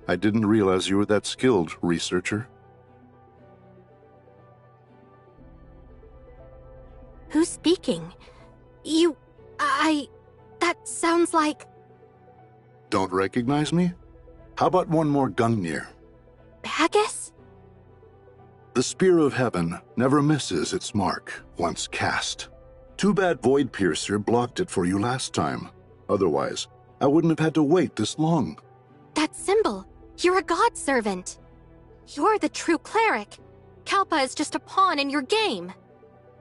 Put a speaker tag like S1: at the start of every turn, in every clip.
S1: I didn't realize you were that skilled, researcher.
S2: Who's speaking? That sounds like...
S1: Don't recognize me? How about one more Gungnir?
S2: Haggis?
S1: The Spear of Heaven never misses its mark, once cast. Too bad Void Piercer blocked it for you last time. Otherwise, I wouldn't have had to wait this long.
S2: That symbol! You're a god servant! You're the true cleric! Kalpa is just a pawn in your game!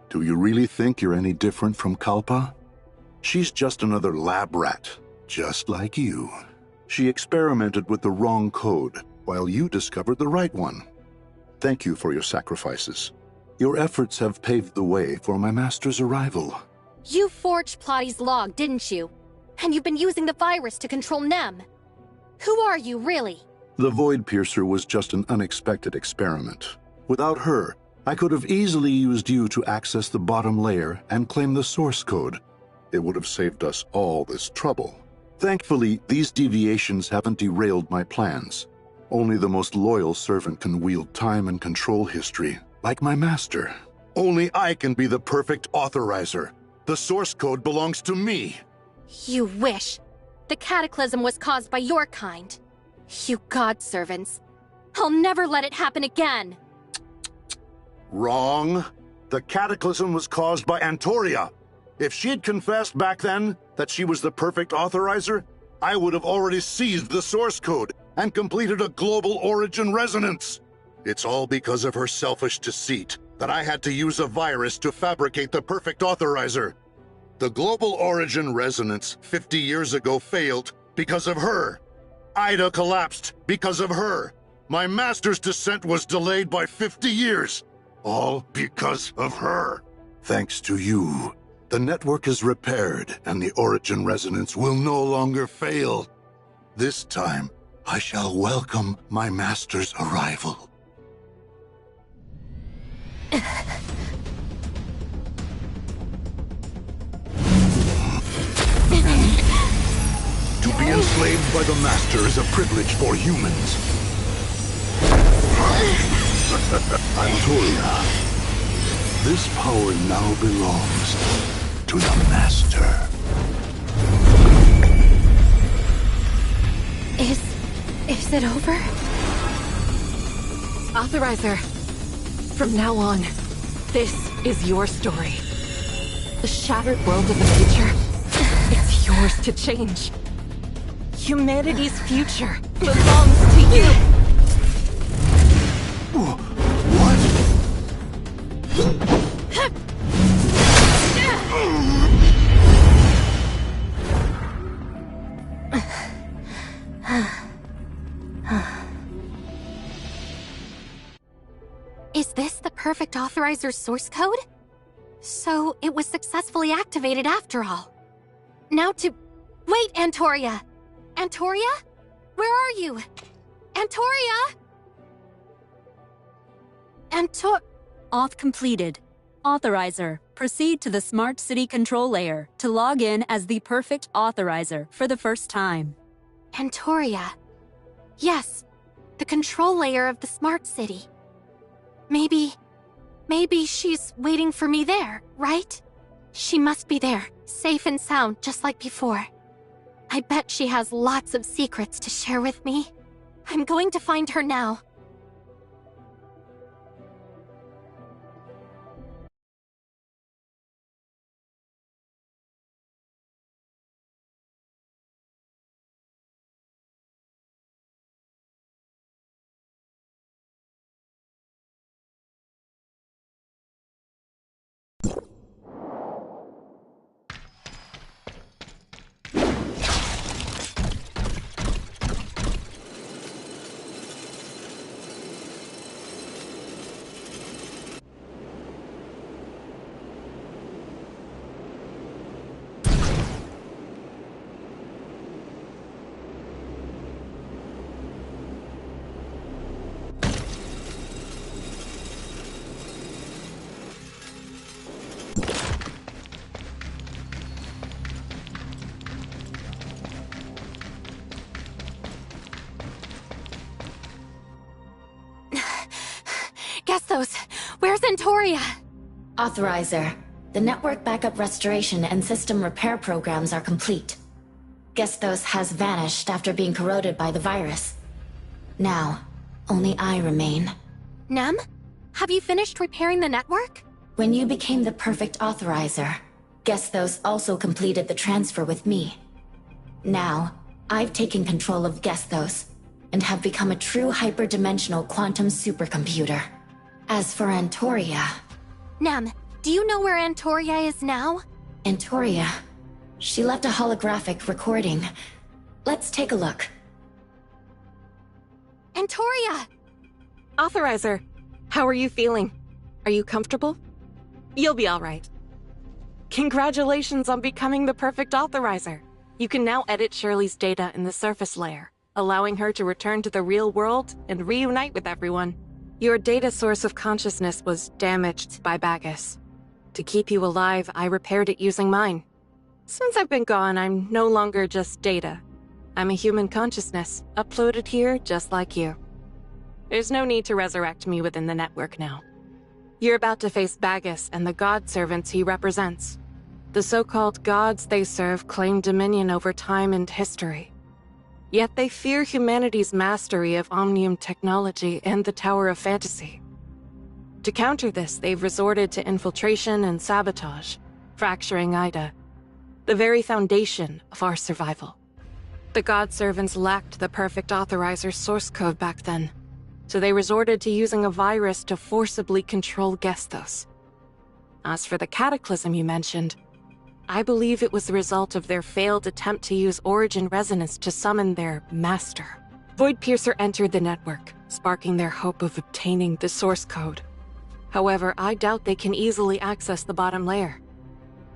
S1: Do you really think you're any different from Kalpa? She's just another lab rat, just like you. She experimented with the wrong code, while you discovered the right one. Thank you for your sacrifices. Your efforts have paved the way for my master's arrival.
S2: You forged Plotty's log, didn't you? And you've been using the virus to control Nem. Who are you, really?
S1: The Void Piercer was just an unexpected experiment. Without her, I could have easily used you to access the bottom layer and claim the source code. It would have saved us all this trouble. Thankfully, these deviations haven't derailed my plans. Only the most loyal servant can wield time and control history, like my master. Only I can be the perfect authorizer. The source code belongs to me.
S2: You wish. The cataclysm was caused by your kind. You god servants. I'll never let it happen again.
S1: Wrong. The cataclysm was caused by Antoria. If she had confessed back then that she was the perfect authorizer, I would have already seized the source code and completed a global origin resonance. It's all because of her selfish deceit that I had to use a virus to fabricate the perfect authorizer. The global origin resonance 50 years ago failed because of her. Ida collapsed because of her. My master's descent was delayed by 50 years. All because of her. Thanks to you, the network is repaired and the origin resonance will no longer fail. This time, I shall welcome my master's arrival. To be enslaved by the master is a privilege for humans. Antoria, this power now belongs to the master.
S2: Is it over?
S3: Authorizer, from now on, this is your story. The shattered world of the future, it's yours to change. Humanity's future belongs to you.
S1: What?
S2: Is this the perfect authorizer's source code? So it was successfully activated after all. Now to... Wait, Antoria! Antoria? Where are you? Antoria?
S4: Auth completed. Authorizer, proceed to the Smart City control layer to log in as the perfect authorizer for the first time.
S2: Antoria. Yes, the control layer of the Smart City. Maybe she's waiting for me there, right? She must be there, safe and sound, just like before. I bet she has lots of secrets to share with me. I'm going to find her now. Antoria?
S5: Authorizer, the network backup restoration and system repair programs are complete. Gestos has vanished after being corroded by the virus. Now, only I remain.
S2: Nem? Have you finished repairing the network?
S5: When you became the perfect authorizer, Gestos also completed the transfer with me. Now, I've taken control of Gestos, and have become a true hyperdimensional quantum supercomputer. As for Antoria...
S2: Nem, do you know where Antoria is now?
S5: Antoria... She left a holographic recording. Let's take a look.
S2: Antoria!
S3: Authorizer, how are you feeling? Are you comfortable? You'll be all right. Congratulations on becoming the perfect authorizer. You can now edit Shirley's data in the surface layer, allowing her to return to the real world and reunite with everyone. Your data source of consciousness was damaged by Bagus. To keep you alive, I repaired it using mine. Since I've been gone, I'm no longer just data. I'm a human consciousness, uploaded here just like you. There's no need to resurrect me within the network now. You're about to face Bagus and the god servants he represents. The so-called gods they serve claim dominion over time and history. Yet they fear humanity's mastery of Omnium technology and the Tower of Fantasy. To counter this, they've resorted to infiltration and sabotage, fracturing Ida, the very foundation of our survival. The god servants lacked the perfect authorizer's source code back then, so they resorted to using a virus to forcibly control Gestos. As for the cataclysm you mentioned, I believe it was the result of their failed attempt to use Origin Resonance to summon their master. Voidpiercer entered the network, sparking their hope of obtaining the source code. However, I doubt they can easily access the bottom layer.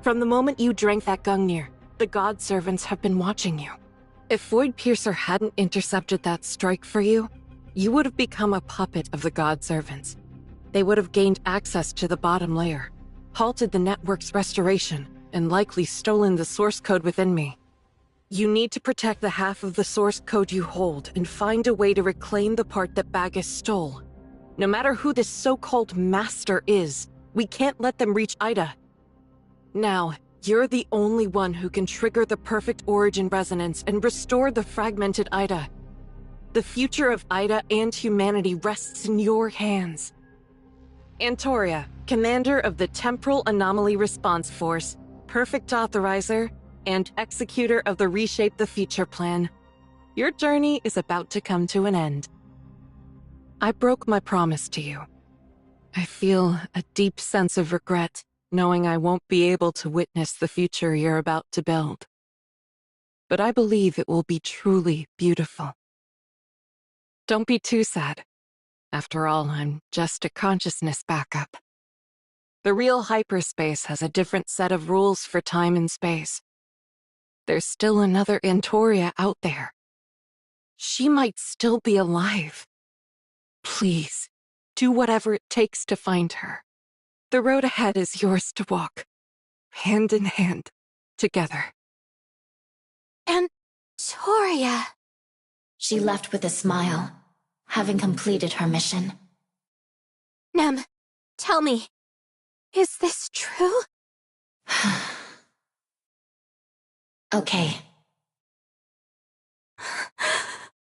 S3: From the moment you drank that Gungnir, the god servants have been watching you. If Voidpiercer hadn't intercepted that strike for you, you would have become a puppet of the god servants. They would have gained access to the bottom layer, halted the network's restoration, and likely stolen the source code within me. You need to protect the half of the source code you hold and find a way to reclaim the part that Bagus stole. No matter who this so-called master is, we can't let them reach Ida. Now, you're the only one who can trigger the perfect Origin Resonance and restore the fragmented Ida. The future of Ida and humanity rests in your hands. Antoria, commander of the Temporal Anomaly Response Force, perfect authorizer, and executor of the Reshape the Future plan. Your journey is about to come to an end. I broke my promise to you. I feel a deep sense of regret, knowing I won't be able to witness the future you're about to build. But I believe it will be truly beautiful. Don't be too sad. After all, I'm just a consciousness backup. The real hyperspace has a different set of rules for time and space. There's still another Antoria out there. She might still be alive. Please, do whatever it takes to find her. The road ahead is yours to walk, hand in hand, together.
S2: Antoria...
S5: She left with a smile, having completed her mission.
S2: Nem, tell me, is this true?
S5: Okay.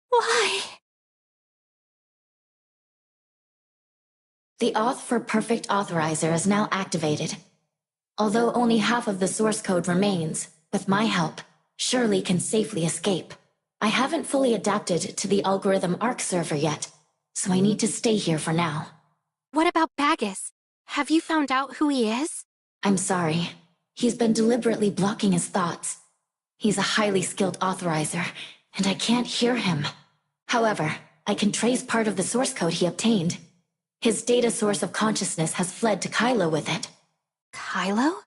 S2: Why?
S5: The auth for Perfect Authorizer is now activated. Although only half of the source code remains, with my help, Shirley can safely escape. I haven't fully adapted to the Algorithm Arc server yet, so I need to stay here for now.
S2: What about Bagus? Have you found out who he is?
S5: I'm sorry. He's been deliberately blocking his thoughts. He's a highly skilled authorizer, and I can't hear him. However, I can trace part of the source code he obtained. His data source of consciousness has fled to Kylo with it.
S2: Kylo?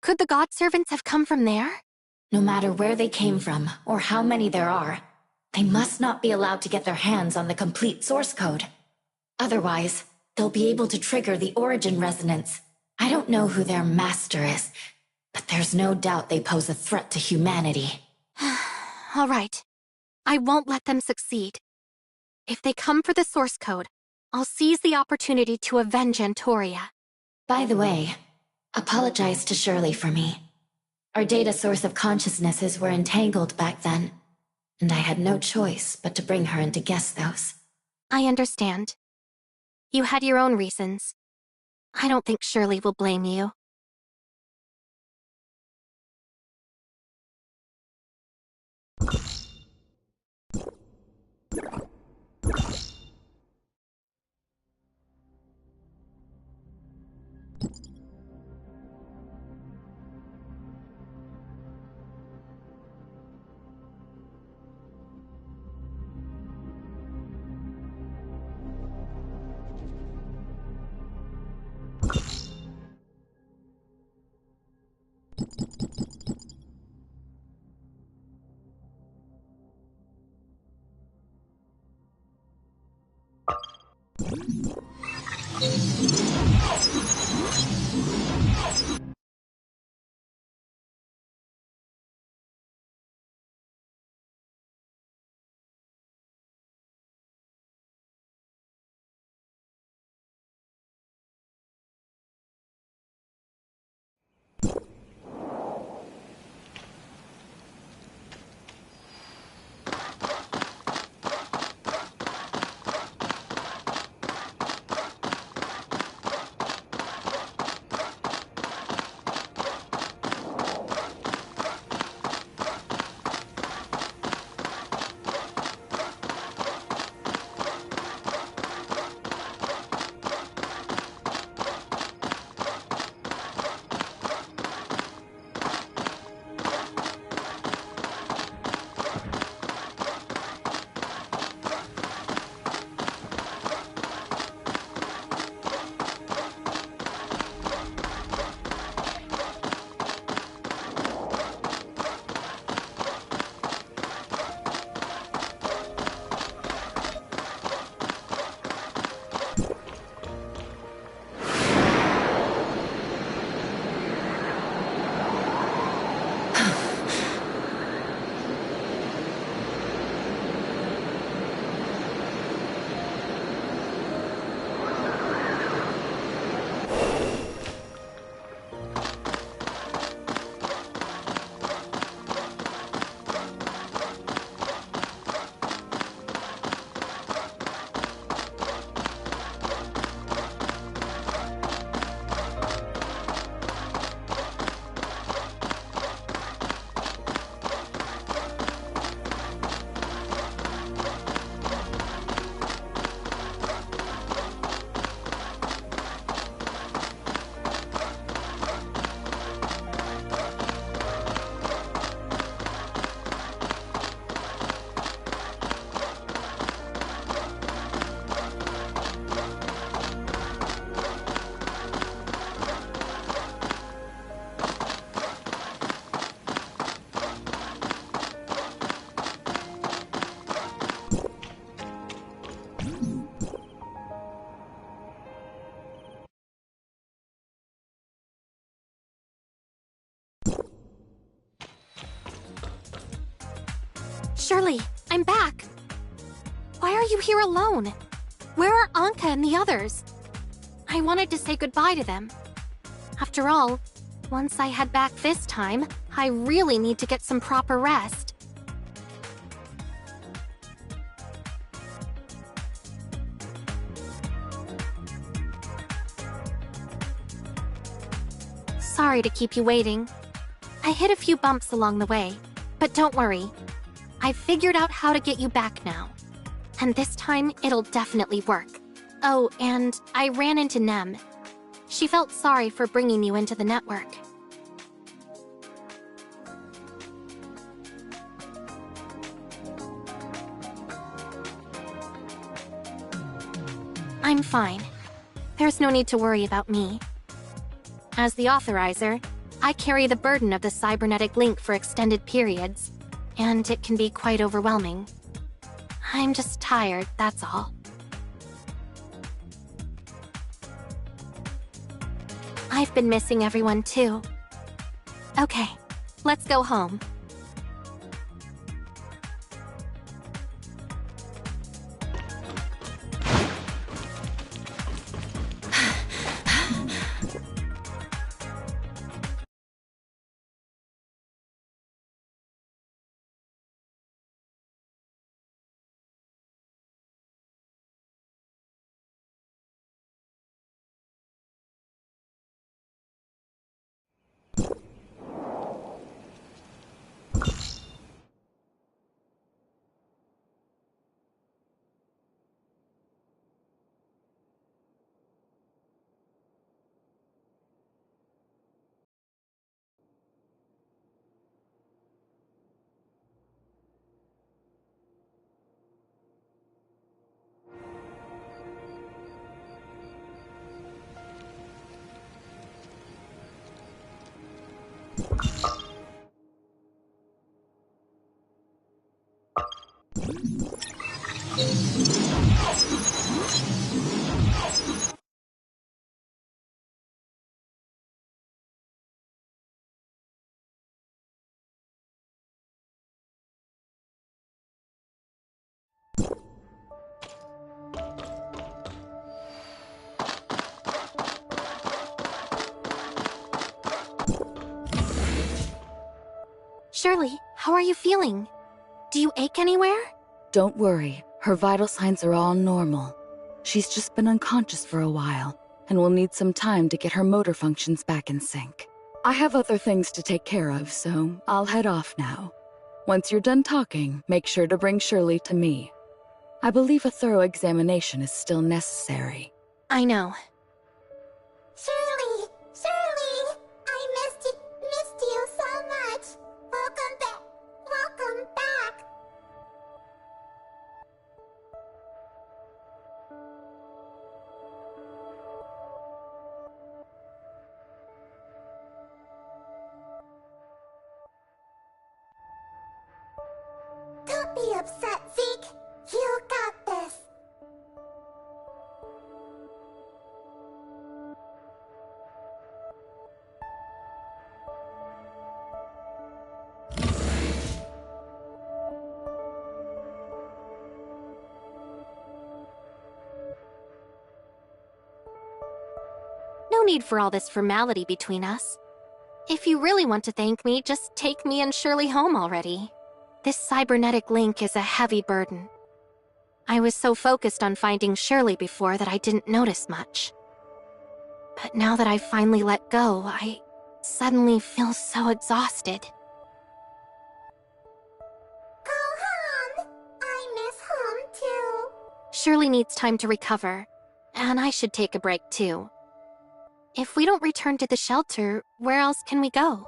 S2: Could the god servants have come from there?
S5: No matter where they came from, or how many there are, they must not be allowed to get their hands on the complete source code. Otherwise, they'll be able to trigger the Origin Resonance. I don't know who their master is, but there's no doubt they pose a threat to humanity.
S2: All right. I won't let them succeed. If they come for the source code, I'll seize the opportunity to avenge Antoria.
S5: By the way, apologize to Shirley for me. Our data source of consciousnesses were entangled back then, and I had no choice but to bring her in to guess those.
S2: I understand. You had your own reasons. I don't think Shirley will blame you. Shirley, I'm back. Why are you here alone? Where are Anka and the others? I wanted to say goodbye to them. After all, once I head back this time, I really need to get some proper rest. Sorry to keep you waiting. I hit a few bumps along the way, but don't worry. I've figured out how to get you back now. And this time, it'll definitely work. Oh, and I ran into Nem. She felt sorry for bringing you into the network. I'm fine. There's no need to worry about me. As the authorizer, I carry the burden of the cybernetic link for extended periods, and it can be quite overwhelming. I'm just tired, that's all. I've been missing everyone too. Okay, let's go home. Shirley, how are you feeling? Do you ache anywhere?
S6: Don't worry, her vital signs are all normal. She's just been unconscious for a while, and will need some time to get her motor functions back in sync. I have other things to take care of, so I'll head off now. Once you're done talking, make sure to bring Shirley to me. I believe a thorough examination is still necessary.
S2: I know.
S7: Shirley! Shirley! I missed you so much! Welcome back! Welcome back! Don't be upset, Zeke! You got this!
S2: No need for all this formality between us. If you really want to thank me, just take me and Shirley home already. This cybernetic link is a heavy burden. I was so focused on finding Shirley before that I didn't notice much. But now that I've finally let go, I suddenly feel so exhausted.
S7: Go home! I miss home too.
S2: Shirley needs time to recover, and I should take a break too. If we don't return to the shelter, where else can we go?